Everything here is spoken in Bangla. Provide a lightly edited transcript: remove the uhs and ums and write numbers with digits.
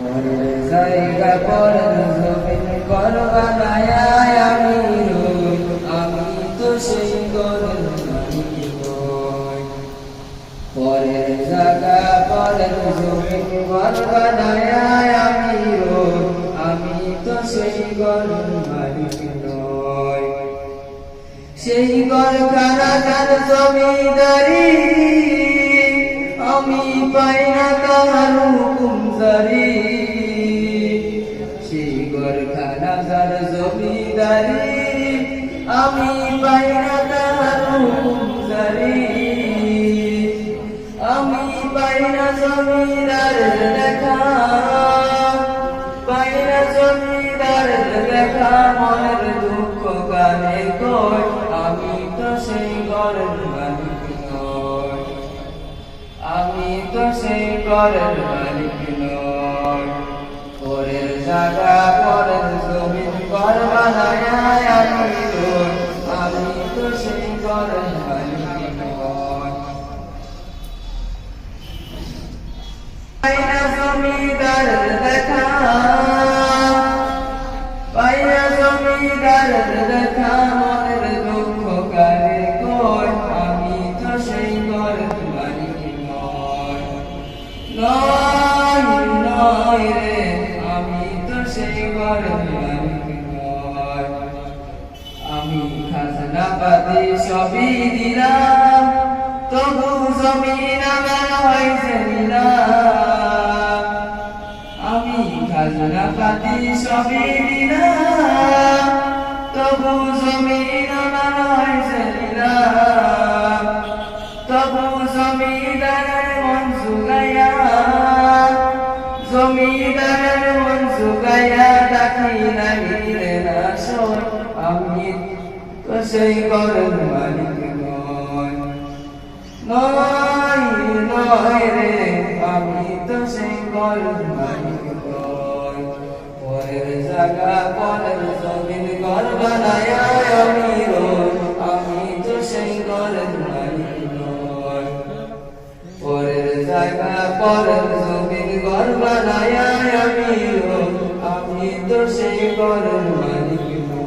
পরের জায়গা পরের জমিন ঘর বানায় আমি রই, আমি তো সেই ঘরের মালিক নই। পরের জায়গা পরের জমিন ঘর বানায় আমি রই, আমি তো সেই ঘরের মালিক নই। সেই ঘর খানা যার জমিদারি, আমি পাই না তাহার হুকুম জারি। সেই ঘর খানা যার জমিদারি, আমি পাই না তাহার হুকুম জারি। আমি পাই না জমিদারের দেখা, পাই না জমিদারের দেখা, মনের দুঃখ গানে কই, আমি তো সেই ঘরের মালিক নই, আমি তো সেই ঘরের মালিক নই। পরের জায়গা পরের জমিন ঘর বানায় আমি রই, আমি তো সেই ঘরের মালিক নই। পাই না জমিদারের দেখা, পাই না জমিদারের দেখা, মনের দুঃখ কারে কই, আমি তো সেই ঘরের মালিক নই। নয় নয় রে, আমি তো সেই ঘরের মালিক নই। আমি খাজনা পাতি সবই দিলাম, তবু জমিন আমার হয়েছে নিলাম। আমি খাজনা পাতি সবই দিলাম, তবু জমিন আমার হয়েছে নিলাম। তবু জমিদারের মন জুগাইয়া, জমিদারের মন জুগাইয়া ডাকি লাগিলে না সই, আমি তো সেই ঘরের মালিক নই। নয় নয় রে, আমি তো সেই ঘরের মালিক নই। পরের জায়গা পরের জমিন ঘর বানায় আমি রই, আমি তো সেই ঘরের মালিক নই। পরের জায়গা পরের জমিন ঘর বানায় আমি রই, আমি তো সেই ঘরের মালিক নই।